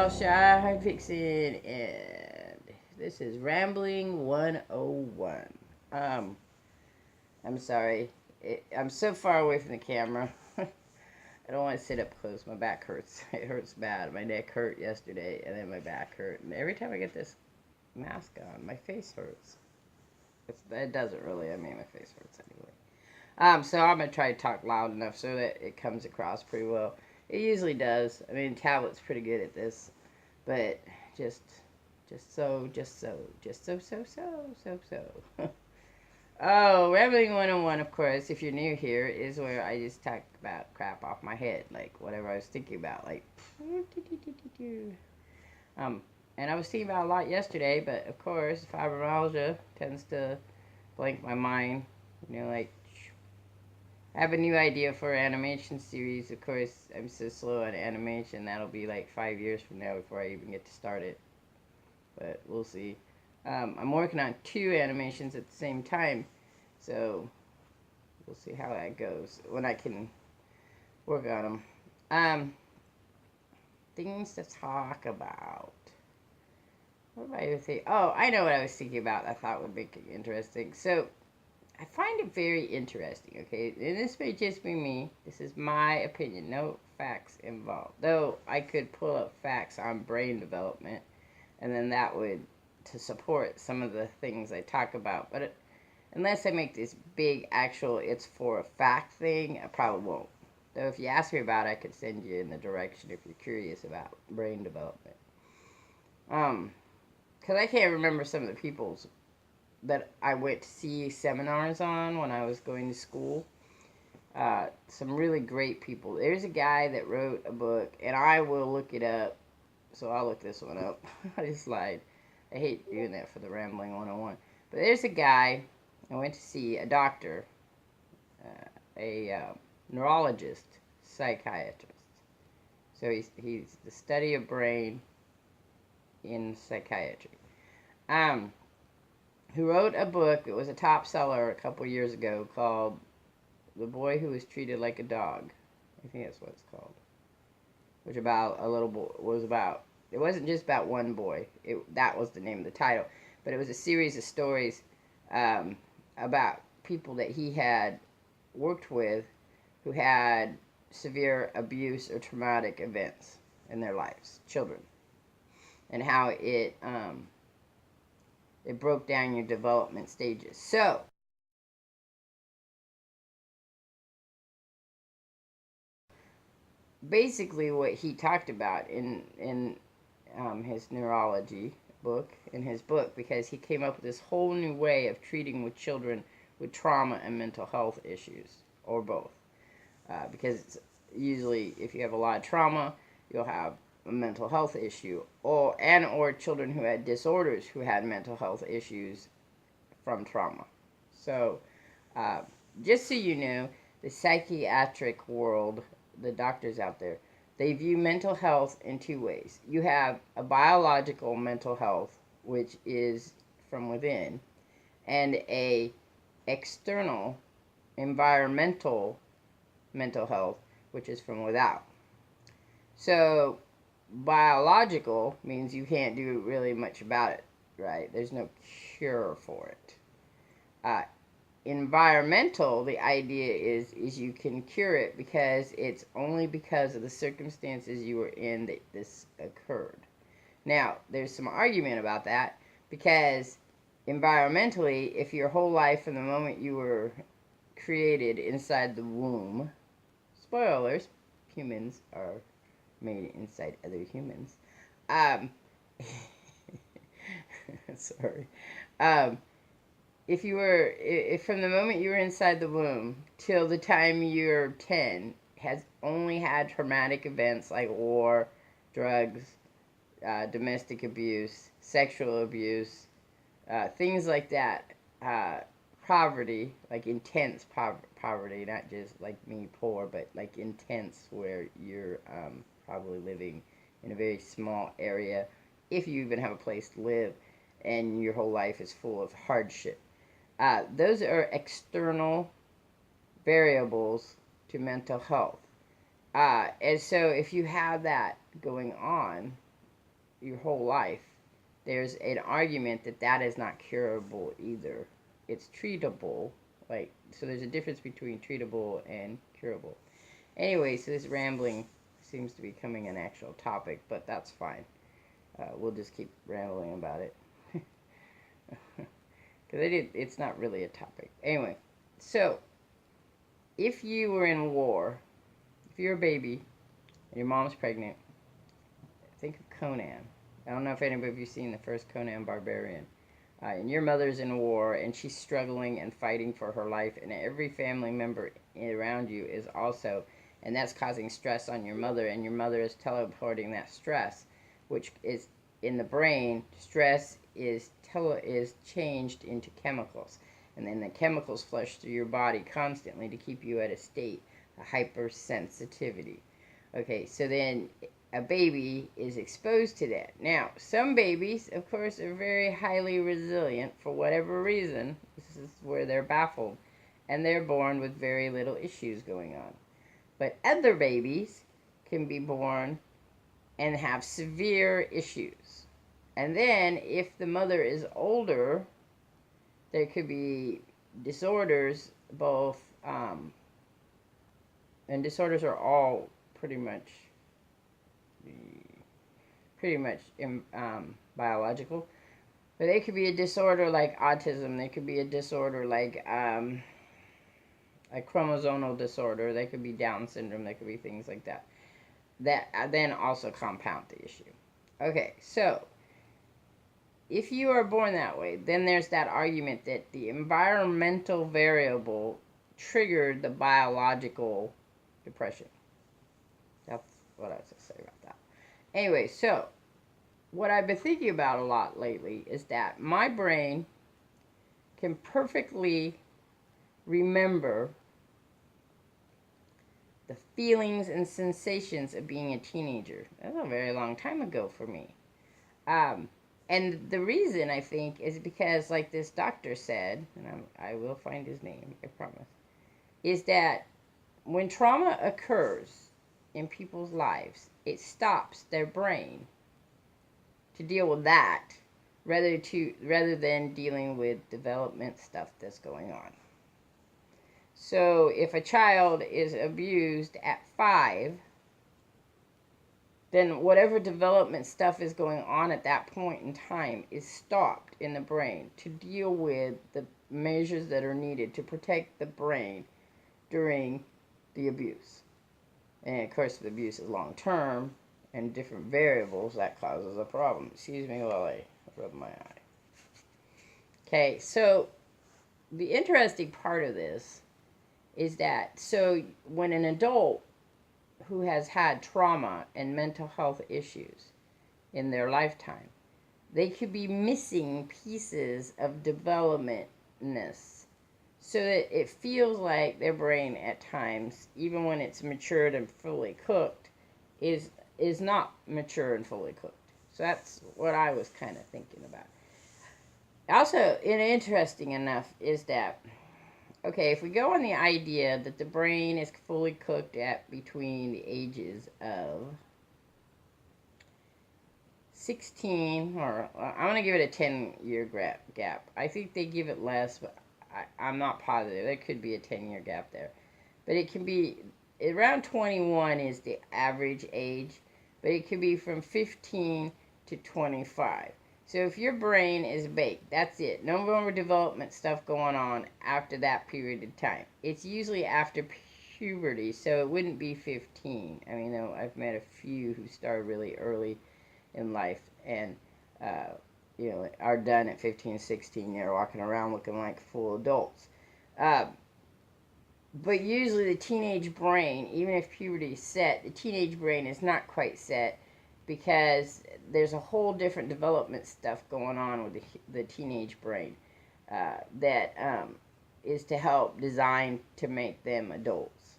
y'all, Shardvixen, and this is Rambling 101. Um, I'm sorry, I'm so far away from the camera. I don't want to sit up close. My back hurts. It hurts bad. My neck hurt yesterday, and then my back hurt. And every time I get this mask on, my face hurts. It doesn't really. I mean, my face hurts anyway. So I'm gonna try to talk loud enough so that it comes across pretty well. It usually does. I mean, tablet's pretty good at this, but just, just so. Oh, Rambling 101, of course, if you're new here, is where I just talk about crap off my head, like whatever I was thinking about, like, um, and I was thinking about a lot yesterday, but of course, fibromyalgia tends to blank my mind, like, I have a new idea for an animation series. Of course, I'm so slow on animation. That'll be like 5 years from now before I even get to start it. But we'll see. I'm working on 2 animations at the same time. So we'll see how that goes when I can work on them. Things to talk about. What am I even thinking? Oh, I know what I was thinking about I thought would make it interesting. So I find it very interesting, okay? And this may just be me. This is my opinion. No facts involved. Though I could pull up facts on brain development, and then that would to support some of the things I talk about. But unless I make this big actual it's for a fact thing, I probably won't. Though if you ask me about it, I could send you in the direction if you're curious about brain development. Because I can't remember some of the people's that I went to see seminars on when I was going to school. Some really great people. There's a guy that wrote a book, and I will look it up. So I'll look this one up. I just lied. I hate doing that for the Rambling 101. But there's a guy I went to see, a doctor, a neurologist, psychiatrist. So he's the study of brain in psychiatry. Who wrote a book that was a top seller a couple years ago called The Boy Who Was Treated Like a Dog. I think that's what it's called. Which about a little boy was about. It wasn't just about one boy. That was the name of the title. But it was a series of stories about people that he had worked with who had severe abuse or traumatic events in their lives, children. And how it broke down your development stages. So, basically what he talked about in his neurology book, because he came up with this whole new way of treating with children with trauma and mental health issues, or both. Because usually if you have a lot of trauma, you'll have a mental health issue, or children who had disorders who had mental health issues from trauma. So, just so you know, the psychiatric world, the doctors out there, they view mental health in 2 ways. You have a biological mental health, which is from within, and a external, environmental mental health, which is from without. So, biological means you can't do really much about it, right? There's no cure for it. Environmental, the idea is you can cure it because it's only because of the circumstances you were in that this occurred. Now, there's some argument about that because environmentally, if your whole life from the moment you were created inside the womb, spoilers, humans are made inside other humans. Sorry. If from the moment you were inside the womb till the time you're 10 has only had traumatic events like war, drugs, domestic abuse, sexual abuse, things like that, poverty, like intense poverty, not just like me poor, but like intense where you're probably living in a very small area, if you even have a place to live, and your whole life is full of hardship. Those are external variables to mental health. And so if you have that going on, your whole life, there's an argument that that is not curable either. It's treatable. Like, so there's a difference between treatable and curable. Anyway, so this rambling seems to be becoming an actual topic, but that's fine. We'll just keep rambling about it. Because it's not really a topic. Anyway, so if you were in war, if you're a baby and your mom's pregnant, think of Conan. I don't know if anybody of you seen the first Conan Barbarian. And your mother's in war, and she's struggling and fighting for her life, and every family member around you is also, and that's causing stress on your mother, and your mother is teleporting that stress, which is in the brain. Stress is changed into chemicals, and then the chemicals flush through your body constantly to keep you at a state of hypersensitivity. Okay, so then a baby is exposed to that. Now, some babies, of course, are very highly resilient for whatever reason. This is where they're baffled, and they're born with very little issues going on. But other babies can be born and have severe issues. And then, if the mother is older, there could be disorders, both, and disorders are all pretty much biological. But there could be a disorder like autism. There could be a disorder like a chromosomal disorder. There could be Down syndrome. There could be things like that. That then also compound the issue. Okay, so if you are born that way, then there's that argument that the environmental variable triggered the biological depression. That's what I was going to say about that. Anyway, so what I've been thinking about a lot lately is that my brain can perfectly remember the feelings and sensations of being a teenager. That's a very long time ago for me. And the reason, I think, is because, like this doctor said, and I will find his name, I promise, is that when trauma occurs in people's lives, it stops their brain to deal with that rather than dealing with development stuff that's going on. So if a child is abused at 5, then whatever development stuff is going on at that point in time is stopped in the brain to deal with the measures that are needed to protect the brain during the abuse. And of course, the abuse is long term and different variables, that causes a problem. Excuse me while I rub my eye. Okay, so the interesting part of this is that, so when an adult who has had trauma and mental health issues in their lifetime, they could be missing pieces of developmentness, so that it feels like their brain at times, even when it's matured and fully cooked, is not mature and fully cooked. So that's what I was kind of thinking about. Also, interesting enough is that, okay, if we go on the idea that the brain is fully cooked at between the ages of 16, or I'm going to give it a 10-year gap. I think they give it less, but I'm not positive. There could be a 10-year gap there. But it can be, around 21 is the average age, but it could be from 15 to 25. So if your brain is baked, that's it. No more development stuff going on after that period of time. It's usually after puberty, so it wouldn't be 15. I mean, I've met a few who started really early in life and, are done at 15, 16. They're walking around looking like full adults. But usually the teenage brain, even if puberty is set, the teenage brain is not quite set, because there's a whole different development stuff going on with the teenage brain that is to help design to make them adults,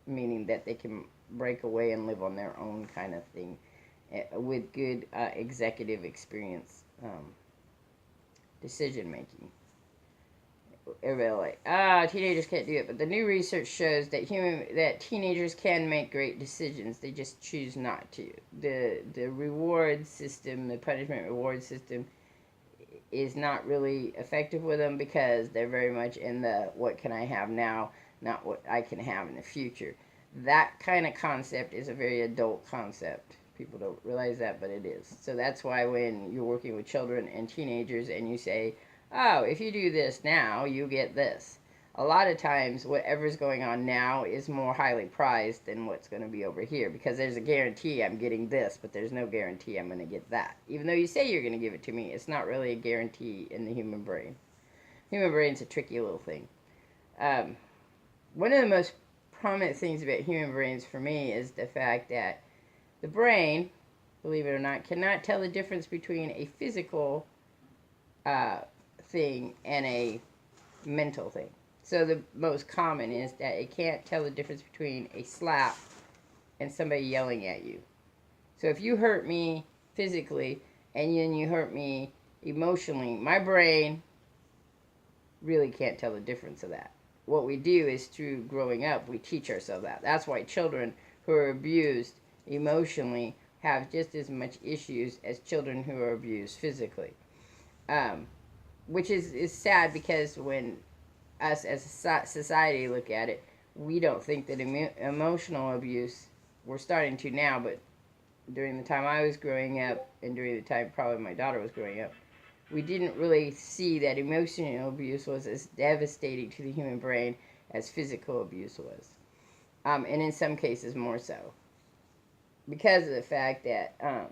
meaning that they can break away and live on their own kind of thing with good executive experience, decision making. everybody like, teenagers can't do it. But the new research shows that teenagers can make great decisions. They just choose not to. The reward system, the punishment reward system, is not really effective with them because they're very much in the what can I have now, not what I can have in the future. That kind of concept is a very adult concept. People don't realize that, but it is. So that's why when you're working with children and teenagers and you say, oh, if you do this now, you get this. A lot of times, whatever's going on now is more highly prized than what's going to be over here because there's a guarantee I'm getting this, but there's no guarantee I'm going to get that. Even though you say you're going to give it to me, it's not really a guarantee in the human brain. Human brain's a tricky little thing. One of the most prominent things about human brains for me is the fact that the brain, believe it or not, cannot tell the difference between a physical thing and a mental thing. So the most common is that it can't tell the difference between a slap and somebody yelling at you. So if you hurt me physically and then you hurt me emotionally, my brain really can't tell the difference of that. What we do is through growing up, we teach ourselves that. That's why children who are abused emotionally have just as much issues as children who are abused physically. Which is sad because when us as a society look at it, we don't think that emotional abuse, we're starting to now, but during the time I was growing up and during the time probably my daughter was growing up, we didn't really see that emotional abuse was as devastating to the human brain as physical abuse was. And in some cases more so. Because of the fact that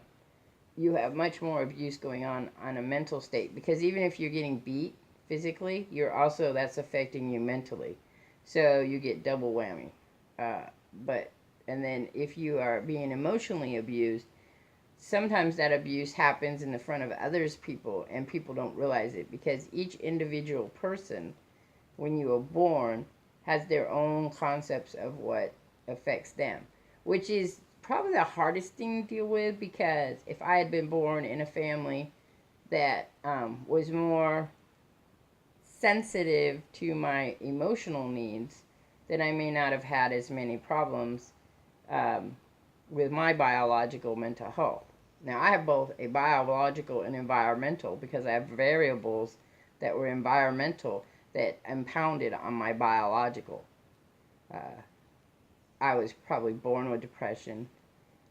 you have much more abuse going on a mental state. Because even if you're getting beat physically, that's affecting you mentally. So you get double whammy. And then if you are being emotionally abused, sometimes that abuse happens in the front of others people, and people don't realize it because each individual person, when you are born, has their own concepts of what affects them, which is probably the hardest thing to deal with because if I had been born in a family that was more sensitive to my emotional needs, then I may not have had as many problems with my biological mental health. Now, I have both a biological and environmental because I have variables that were environmental that impounded on my biological. I was probably born with depression,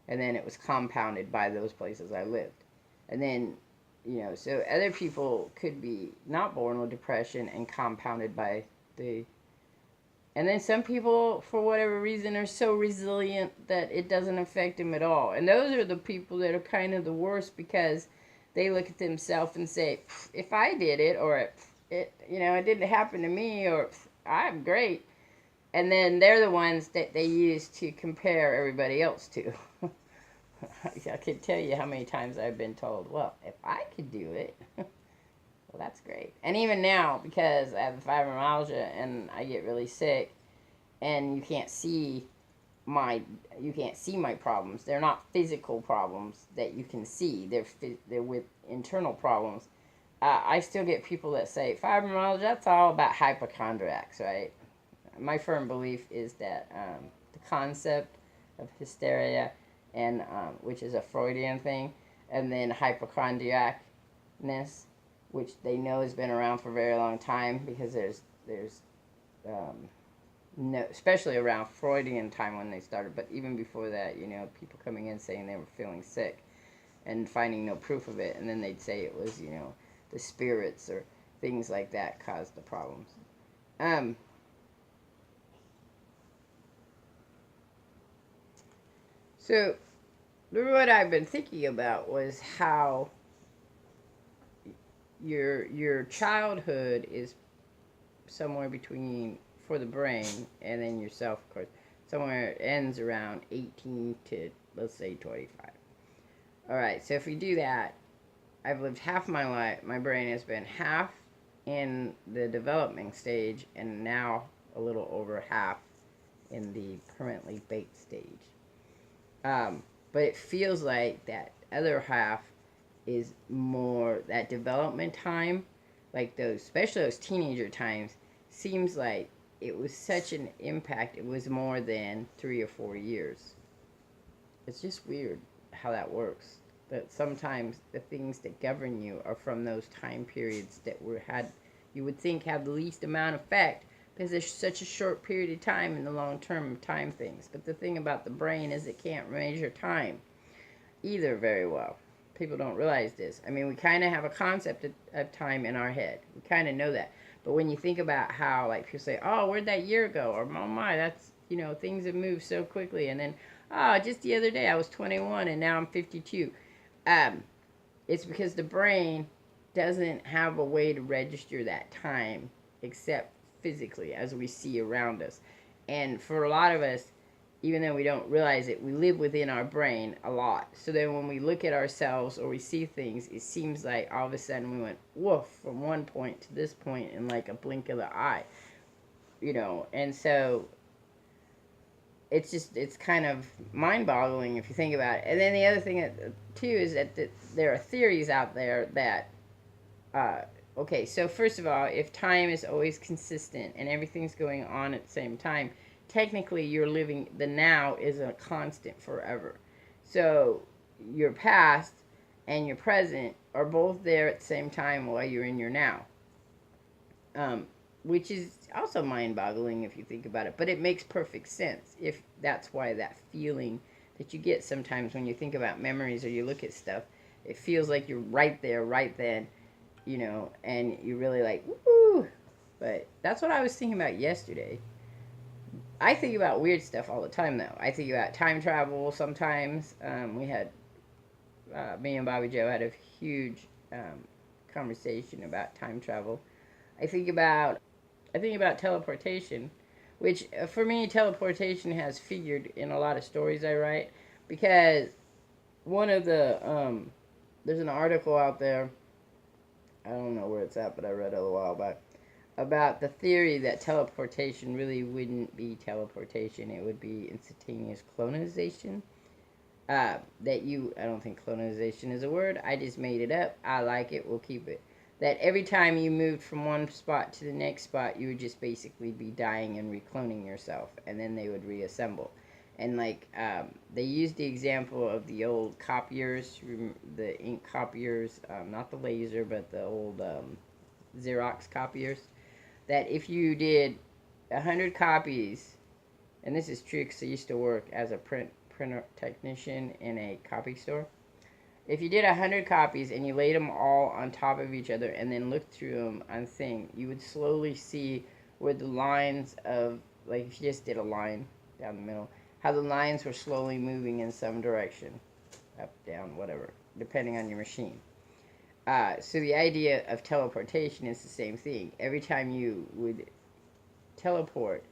and then it was compounded by those places I lived. And then, so other people could be not born with depression and compounded by the... And then some people, for whatever reason, are so resilient that it doesn't affect them at all. And those are the people that are kind of the worst because they look at themselves and say, if I did it, or it didn't happen to me, or I'm great. And then they're the ones that they use to compare everybody else to. I could tell you how many times I've been told, well, if I could do it... Well, that's great. And even now, because I have fibromyalgia and I get really sick, and you can't see my problems. They're not physical problems that you can see. They're with internal problems. I still get people that say fibromyalgia. That's all about hypochondriacs, right? My firm belief is that the concept of hysteria, and which is a Freudian thing, and then hypochondriacness, which they know has been around for a very long time because there's no, especially around Freudian time when they started, but even before that, people coming in saying they were feeling sick and finding no proof of it, and then they'd say it was, the spirits or things like that caused the problems. So what I've been thinking about was how your childhood is somewhere between, for the brain, and then yourself, of course, somewhere it ends around 18 to, let's say, 25. Alright, so if we do that, I've lived half my life, my brain has been half in the developing stage, and now a little over half in the permanently baked stage. But it feels like that other half is more that development time, like especially those teenager times, seems like it was such an impact. It was more than 3 or 4 years. It's just weird how that works. That sometimes the things that govern you are from those time periods that were had you would think have the least amount of effect because there's such a short period of time in the long term of time things. But the thing about the brain is it can't measure time either very well. People don't realize this. I mean, we kind of have a concept of time in our head. We kind of know that. But when you think about how, like, people say, oh, where'd that year go? Or, oh my, that's, things have moved so quickly. And then, oh, just the other day I was 21 and now I'm 52. It's because the brain doesn't have a way to register that time except physically as we see around us. And for a lot of us, even though we don't realize it, we live within our brain a lot. So then when we look at ourselves or we see things, it seems like all of a sudden we went woof from one point to this point in like a blink of the eye. And so it's kind of mind-boggling if you think about it. And then the other thing too is that there are theories out there that okay, so first of all, if time is always consistent and everything's going on at the same time, technically you're living, the now is a constant forever. So your past and your present are both there at the same time while you're in your now. Which is also mind-boggling if you think about it, but it makes perfect sense if that's why that feeling that you get sometimes when you think about memories or you look at stuff, it feels like you're right there, right then, and you're really like, woo! But that's what I was thinking about yesterday. I think about weird stuff all the time, though. I think about time travel sometimes. We had, me and Bobby Joe had a huge conversation about time travel. I think about teleportation, which for me, teleportation has figured in a lot of stories I write, because one of the, there's an article out there, I don't know where it's at, but I read it a while back, about the theory that teleportation really wouldn't be teleportation, it would be instantaneous clonization. I don't think clonization is a word, I just made it up, I like it, we'll keep it. That every time you moved from one spot to the next spot, you would just basically be dying and recloning yourself, and then they would reassemble. And they used the example of the old copiers, the ink copiers, not the laser, but the old Xerox copiers. That if you did 100 copies, and this is true because I used to work as a printer technician in a copy store. If you did 100 copies and you laid them all on top of each other and then looked through them on thing, you would slowly see where the lines of, like if you just did a line down the middle, how the lines were slowly moving in some direction, up, down, whatever, depending on your machine. So the idea of teleportation is the same thing. Every time you would teleport,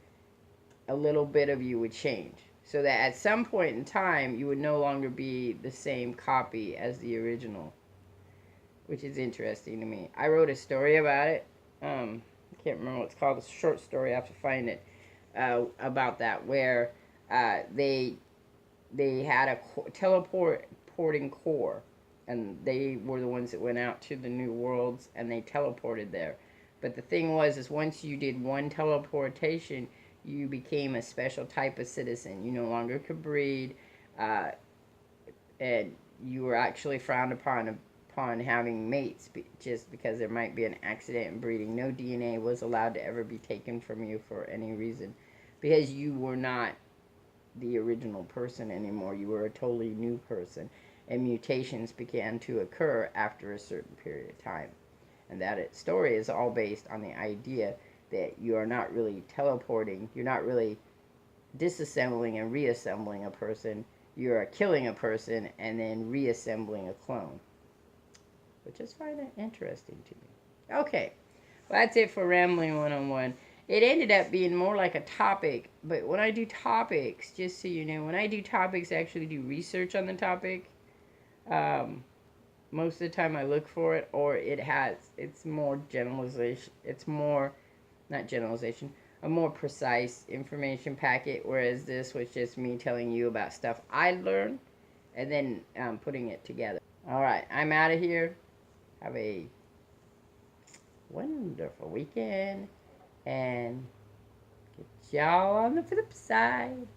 a little bit of you would change. So that at some point in time, you would no longer be the same copy as the original, which is interesting to me. I wrote a story about it. I can't remember what it's called. It's a short story. I have to find it about that, where they had a teleporting core, and they were the ones that went out to the new worlds and they teleported there. But the thing is once you did one teleportation, you became a special type of citizen. You no longer could breed, and you were actually frowned upon having mates just because there might be an accident in breeding. No DNA was allowed to ever be taken from you for any reason, because you were not the original person anymore. You were a totally new person, and mutations began to occur after a certain period of time. And that story is all based on the idea that you are not really teleporting, you're not really disassembling and reassembling a person, you are killing a person and then reassembling a clone. Which is kind of interesting to me. Okay, well, that's it for Rambling 101. It ended up being more like a topic, but when I do topics, just so you know, when I do topics, I actually do research on the topic. Most of the time I look for it, or it's more generalization, it's more, not generalization, a more precise information packet, whereas this was just me telling you about stuff I learned, and then putting it together. Alright, I'm out of here. Have a wonderful weekend, And get y'all on the flip side.